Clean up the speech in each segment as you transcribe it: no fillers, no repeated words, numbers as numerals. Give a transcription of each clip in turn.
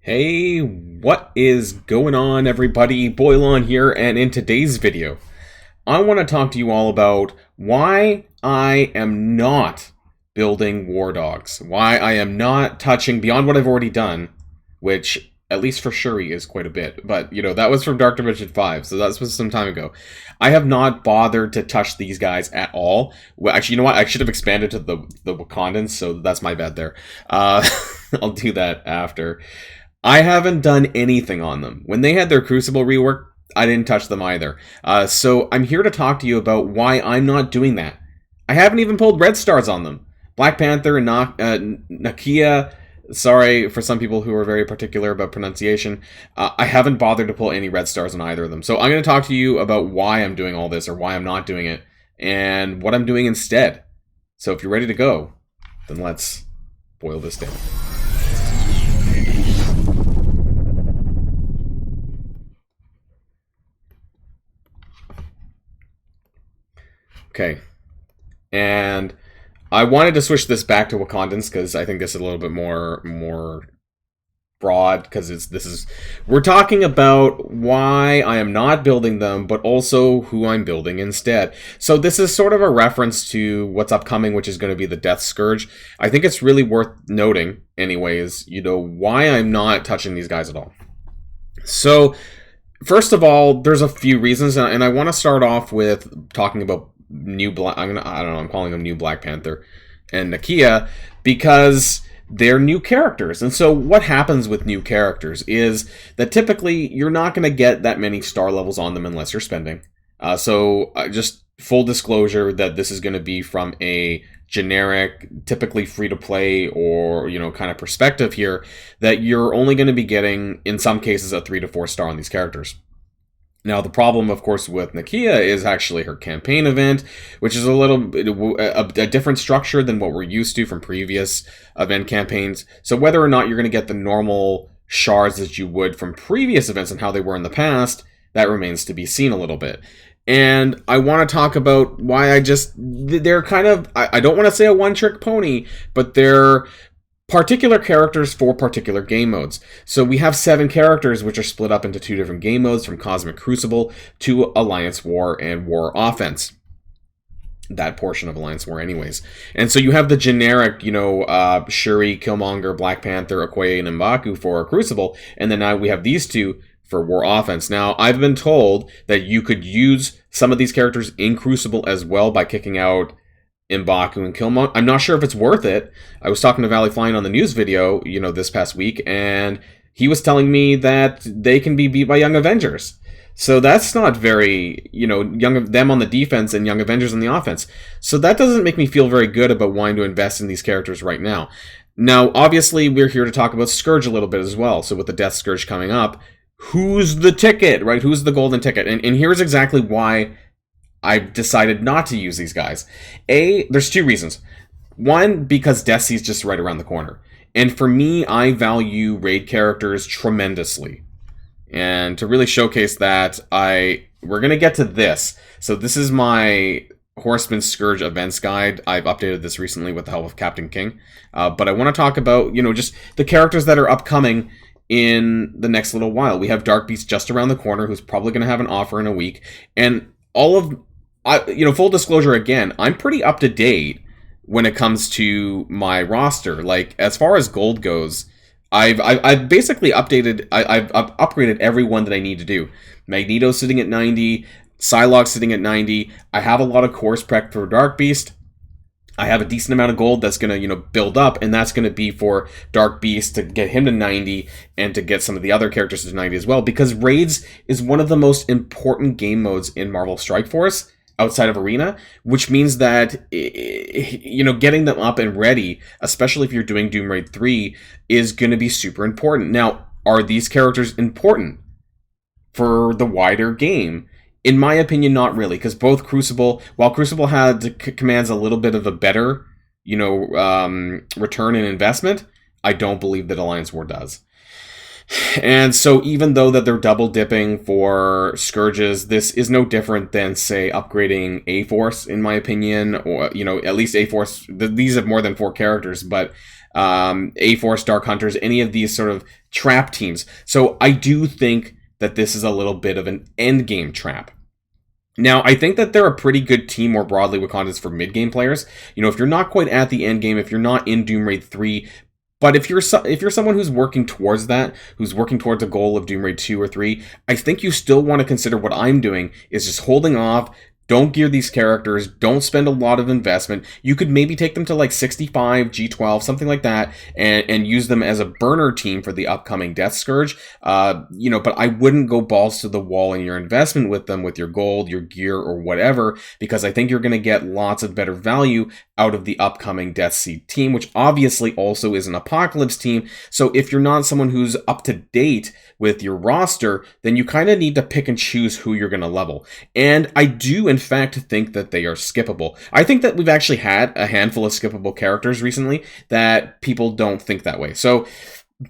Hey, what is going on, everybody? Boilon here, and in today's video, I want to talk to you all about why I am not building war dogs, why I am not touching beyond what I've already done, which, at least for Shuri, is quite a bit, but, that was from Dark Dimension 5, so that was some time ago. I have not bothered to touch these guys at all. Well, actually, you know what? I should have expanded to the Wakandans, so that's my bad there. I'll do that after. I haven't done anything on them. When they had their Crucible rework, I didn't touch them either. So I'm here to talk to you about why I'm not doing that. I haven't even pulled red stars on them. Black Panther and Nakia, sorry for some people who are very particular about pronunciation, I haven't bothered to pull any red stars on either of them. So I'm going to talk to you about why I'm doing all this, or why I'm not doing it, and what I'm doing instead. So if you're ready to go, then let's boil this down. Okay, and I wanted to switch this back to Wakandans because I think this is a little bit more broad, because we're talking about why I am not building them, but also who I'm building instead. So this is sort of a reference to what's upcoming, which is going to be the Death Scourge. I think it's really worth noting, anyways, why I'm not touching these guys at all. So first of all, there's a few reasons, and I want to start off with talking about I'm calling them New Black Panther and Nakia, because they're new characters. And so what happens with new characters is that typically you're not going to get that many star levels on them unless you're spending. Just full disclosure that this is going to be from a generic, typically free-to-play or, kind of perspective here, that you're only going to be getting, in some cases, a 3 to 4 star on these characters. Now, the problem, of course, with Nakia is actually her campaign event, which is a different structure than what we're used to from previous event campaigns. So whether or not you're going to get the normal shards that you would from previous events and how they were in the past, that remains to be seen a little bit. And I want to talk about why they're kind of, I don't want to say a one-trick pony, but they're particular characters for particular game modes. So we have 7 characters which are split up into 2 different game modes, from Cosmic Crucible to Alliance War and War Offense. That portion of Alliance War anyways. And so you have the generic, Shuri, Killmonger, Black Panther, Okoye, and M'Baku for Crucible, and then now we have these 2 for War Offense. Now, I've been told that you could use some of these characters in Crucible as well by kicking out M'Baku and Killmonger. I'm not sure if it's worth it. I was talking to Valley Flying on the news video, this past week, and he was telling me that they can be beat by Young Avengers. So that's not very, them on the defense and Young Avengers on the offense. So that doesn't make me feel very good about wanting to invest in these characters right now. Now, obviously, we're here to talk about Scourge a little bit as well. So with the Death Scourge coming up, who's the ticket, right? Who's the golden ticket? And here's exactly why I've decided not to use these guys. There's 2 reasons. One, because Desi's just right around the corner. And for me, I value raid characters tremendously. And to really showcase that, we're going to get to this. So this is my Horseman Scourge events guide. I've updated this recently with the help of Captain King. But I want to talk about, just the characters that are upcoming in the next little while. We have Dark Beast just around the corner, who's probably going to have an offer in a week. And full disclosure again, I'm pretty up to date when it comes to my roster. Like, as far as gold goes, I've basically updated, I've upgraded everyone that I need to do. Magneto's sitting at 90, Psylocke's sitting at 90. I have a lot of course prep for Dark Beast. I have a decent amount of gold that's going to, build up, and that's going to be for Dark Beast to get him to 90 and to get some of the other characters to 90 as well, because Raids is one of the most important game modes in Marvel Strike Force outside of Arena, which means that, getting them up and ready, especially if you're doing Doom Raid 3, is going to be super important. Now, are these characters important for the wider game? In my opinion, not really, because both while Crucible commands a little bit of a better, return in investment, I don't believe that Alliance War does. And so even though that they're double dipping for Scourges, this is no different than, say, upgrading A-Force, in my opinion, or, at least A-Force, these have more than 4 characters, but A-Force, Dark Hunters, any of these sort of trap teams. So I do think that this is a little bit of an endgame trap. Now, I think that they're a pretty good team more broadly, Wakandans, for mid-game players. You know, if you're not quite at the end game, if you're not in Doom Raid 3, but if you're someone who's working towards that, who's working towards a goal of Doom Raid 2 or 3, I think you still want to consider what I'm doing is just holding off. Don't gear these characters. Don't spend a lot of investment. You could maybe take them to like 65, G12, something like that, and use them as a burner team for the upcoming Death Scourge. You know, but I wouldn't go balls to the wall in your investment with them, with your gold, your gear, or whatever, because I think you're going to get lots of better value out of the upcoming Death Seed team, which obviously also is an Apocalypse team. So if you're not someone who's up to date with your roster, then you kind of need to pick and choose who you're going to level. And I do, in fact, think that they are skippable. I think that we've actually had a handful of skippable characters recently that people don't think that way. So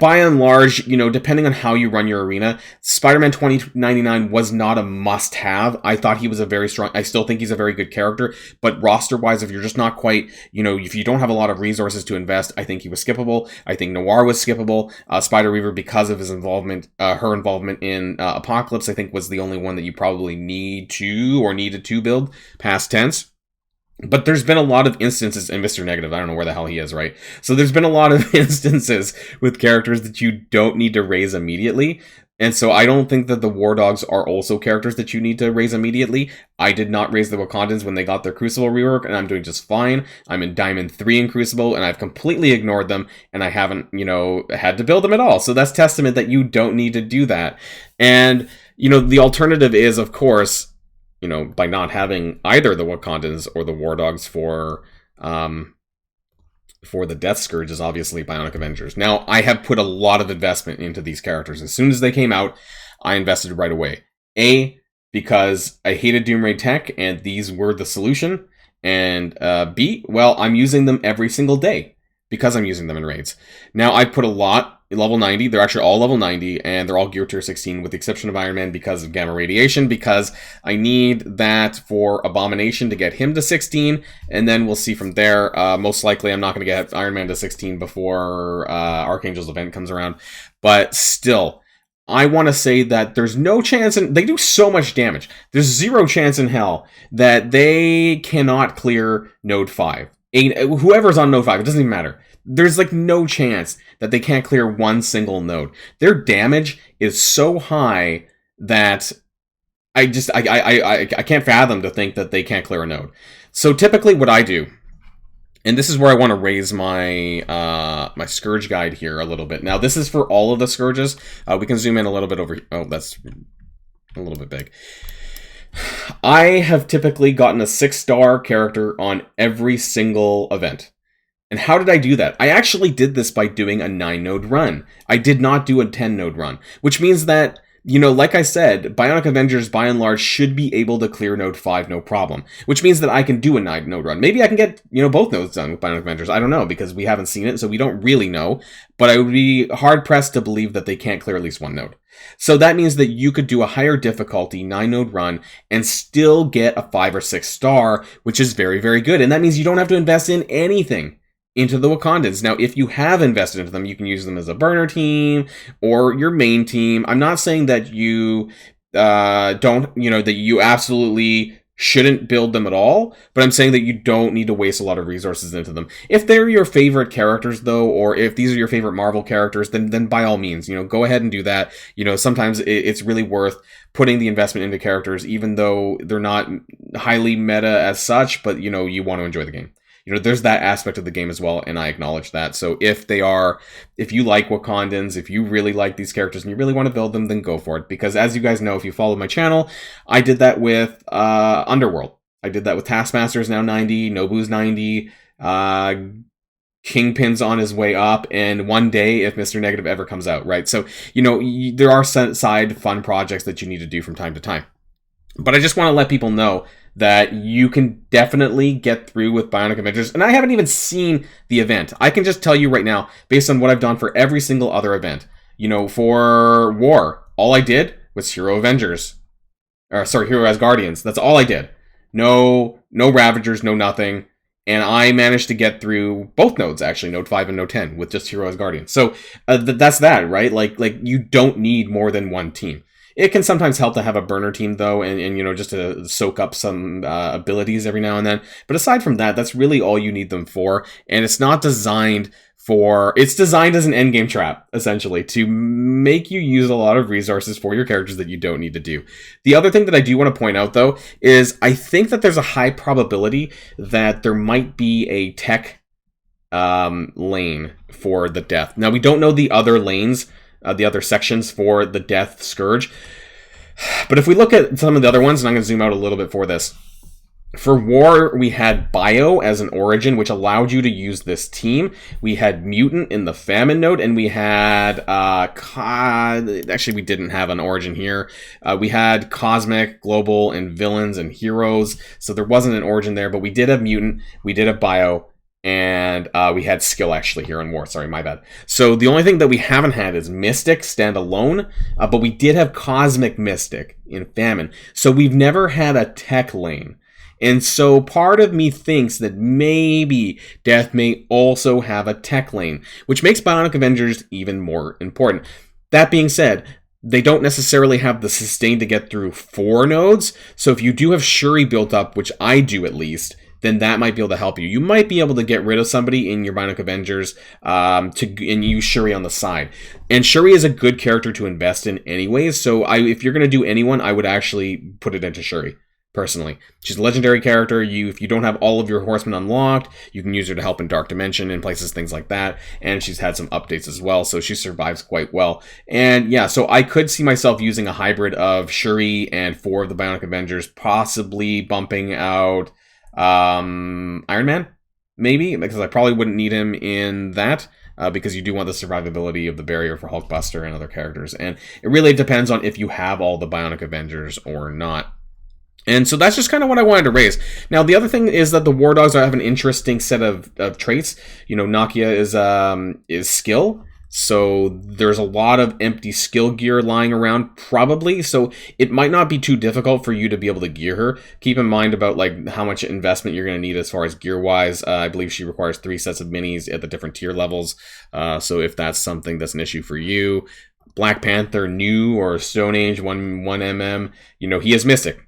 by and large, you know, depending on how you run your arena, Spider-Man 2099 was not a must-have. I thought he was a very strong, I still think he's a very good character, but roster-wise, if you're just not quite, you know, if you don't have a lot of resources to invest, I think he was skippable. I think Noir was skippable. Spider-Reaver, because of his involvement, her involvement in Apocalypse, I think was the only one that you probably needed to build, past tense. But there's been a lot of instances, and Mr. Negative, I don't know where the hell he is, right? So there's been a lot of instances with characters that you don't need to raise immediately. And so I don't think that the War Dogs are also characters that you need to raise immediately. I did not raise the Wakandans when they got their Crucible rework, and I'm doing just fine. I'm in Diamond 3 in Crucible, and I've completely ignored them, and I haven't, you know, had to build them at all. So that's testament that you don't need to do that. And, you know, the alternative is, of course, you know, by not having either the Wakandans or the War Dogs for the Death Scourge is obviously Bionic Avengers. Now, I have put a lot of investment into these characters. As soon as they came out, I invested right away. A, because I hated Doom Raid tech, and these were the solution. And B, well, I'm using them every single day because I'm using them in raids. Now, I put a lot level 90. They're actually all level 90, and they're all gear tier 16 with the exception of Iron Man because of gamma radiation, because I need that for Abomination to get him to 16, and then we'll see from there. Most likely I'm not going to get Iron Man to 16 before Archangel's event comes around, but still, I want to say that there's no chance, and they do so much damage, there's zero chance in hell that they cannot clear Node 5. Whoever's on Node 5, it doesn't even matter. There's like no chance that they can't clear one single node. Their damage is so high that I can't fathom to think that they can't clear a node. So typically what I do, and this is where I want to raise my my Scourge guide here a little bit. Now this is for all of the Scourges. We can zoom in a little bit over. Oh, that's a little bit big. I have typically gotten a 6-star character on every single event. And how did I do that? I actually did this by doing a 9-node run. I did not do a 10-node run, which means that, you know, like I said, Bionic Avengers, by and large, should be able to clear Node 5, no problem. Which means that I can do a 9-node run. Maybe I can get, you know, both nodes done with Bionic Avengers. I don't know, because we haven't seen it, so we don't really know. But I would be hard-pressed to believe that they can't clear at least one node. So that means that you could do a higher difficulty 9-node run and still get a 5 or 6 star, which is very, very good. And that means you don't have to invest in anything into the Wakandans. Now, if you have invested into them, you can use them as a burner team or your main team. I'm not saying that you don't, you know, that you absolutely shouldn't build them at all, but I'm saying that you don't need to waste a lot of resources into them. If they're your favorite characters, though, or if these are your favorite Marvel characters, then by all means, you know, go ahead and do that. You know, sometimes it's really worth putting the investment into characters, even though they're not highly meta as such, but, you know, you want to enjoy the game. You know, there's that aspect of the game as well, and I acknowledge that. So if you like Wakandans, if you really like these characters and you really want to build them, then go for it. Because as you guys know, if you follow my channel, I did that with Underworld. I did that with Taskmaster's now 90, Nobu's 90, Kingpin's on his way up, and one day if Mr. Negative ever comes out, right? So, you know, there are side fun projects that you need to do from time to time. But I just want to let people know that you can definitely get through with Bionic Avengers. And I haven't even seen the event. I can just tell you right now, based on what I've done for every single other event. You know, for War, all I did was Hero Avengers. Hero Asgardians. That's all I did. No Ravagers, no nothing. And I managed to get through both nodes, actually, node 5 and node 10, with just Hero as Guardian. So that's that, right? Like you don't need more than one team. It can sometimes help to have a burner team, though, and you know, just to soak up some abilities every now and then. But aside from that, that's really all you need them for. And it's not designed for... It's designed as an endgame trap, essentially, to make you use a lot of resources for your characters that you don't need to do. The other thing that I do want to point out, though, is I think that there's a high probability that there might be a tech lane for the death. Now, we don't know the other lanes, the other sections for the Death Scourge. But if we look at some of the other ones, and I'm going to zoom out a little bit for this. For War, we had Bio as an origin, which allowed you to use this team. We had Mutant in the Famine node, and we had... actually, we didn't have an origin here. We had Cosmic, Global, and Villains and Heroes, so there wasn't an origin there, but we did have Mutant, we did have Bio, and we had Skill actually here in War. Sorry, my bad. So the only thing that we haven't had is Mystic standalone, but we did have Cosmic Mystic in Famine. So we've never had a tech lane. And so part of me thinks that maybe Death may also have a tech lane, which makes Bionic Avengers even more important. That being said, they don't necessarily have the sustain to get through 4 nodes. So if you do have Shuri built up, which I do at least, then that might be able to help you. You might be able to get rid of somebody in your Bionic Avengers and use Shuri on the side. And Shuri is a good character to invest in anyways. So if you're going to do anyone, I would actually put it into Shuri. Personally, she's a legendary character. If you don't have all of your horsemen unlocked, you can use her to help in Dark Dimension and places, things like that. And she's had some updates as well, so she survives quite well. And yeah, so I could see myself using a hybrid of Shuri and 4 of the Bionic Avengers, possibly bumping out Iron Man, maybe, because I probably wouldn't need him in that. Because you do want the survivability of the barrier for Hulkbuster and other characters. And it really depends on if you have all the Bionic Avengers or not. And so that's just kind of what I wanted to raise. Now, the other thing is that the War Dogs have an interesting set of traits. You know, Nakia is skill. So there's a lot of empty skill gear lying around, probably. So it might not be too difficult for you to be able to gear her. Keep in mind about like how much investment you're going to need as far as gear-wise. I believe she requires 3 sets of minis at the different tier levels. So if that's something that's an issue for you. Black Panther, new or Stone Age, 1mm, you know, he is Mystic.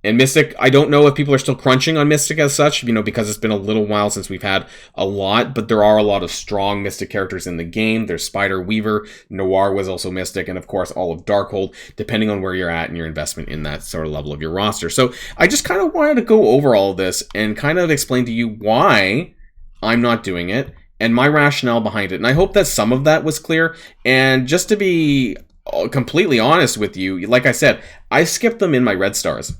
And Mystic, I don't know if people are still crunching on Mystic as such, you know, because it's been a little while since we've had a lot, but there are a lot of strong Mystic characters in the game. There's Spider, Weaver, Noir was also Mystic, and of course all of Darkhold, depending on where you're at and your investment in that sort of level of your roster. So I just kind of wanted to go over all of this and kind of explain to you why I'm not doing it and my rationale behind it. And I hope that some of that was clear. And just to be completely honest with you, like I said, I skipped them in my red stars.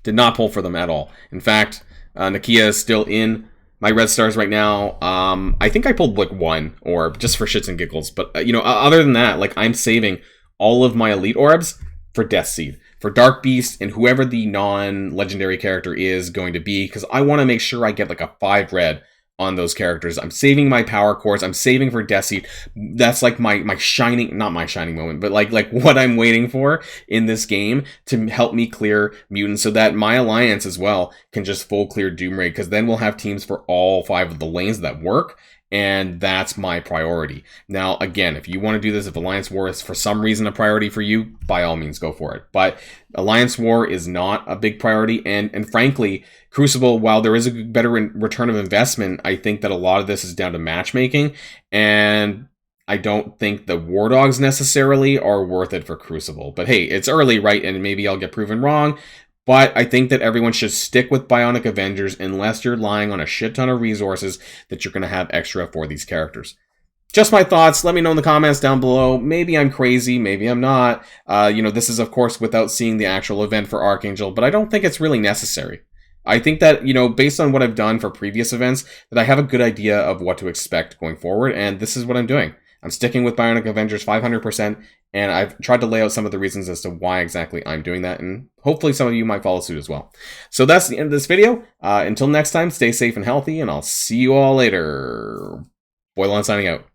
Did not pull for them at all. In fact, Nakia is still in my red stars right now. I think I pulled like 1 orb just for shits and giggles. But, you know, other than that, like I'm saving all of my elite orbs for Death Seed, for Dark Beast, and whoever the non-legendary character is going to be. Because I want to make sure I get like a 5 red on those characters. I'm saving my power cores. I'm saving for Death Seed. That's like my shining, not my shining moment, but like what I'm waiting for in this game to help me clear mutants so that my alliance as well can just full clear Doom Raid, because then we'll have teams for all 5 of the lanes that work. And that's my priority. Now, again, if you want to do this, if Alliance War is for some reason a priority for you, by all means, go for it. But Alliance War is not a big priority. And frankly, Crucible, while there is a better return of investment, I think that a lot of this is down to matchmaking. And I don't think the War Dogs necessarily are worth it for Crucible. But hey, it's early, right? And maybe I'll get proven wrong. But I think that everyone should stick with Bionic Avengers unless you're relying on a shit ton of resources that you're going to have extra for these characters. Just my thoughts. Let me know in the comments down below. Maybe I'm crazy. Maybe I'm not. You know, this is, of course, without seeing the actual event for Archangel, but I don't think it's really necessary. I think that, you know, based on what I've done for previous events, that I have a good idea of what to expect going forward, and this is what I'm doing. I'm sticking with Bionic Avengers 500%, and I've tried to lay out some of the reasons as to why exactly I'm doing that, and hopefully some of you might follow suit as well. So that's the end of this video. Until next time, stay safe and healthy, and I'll see you all later. Boilon signing out.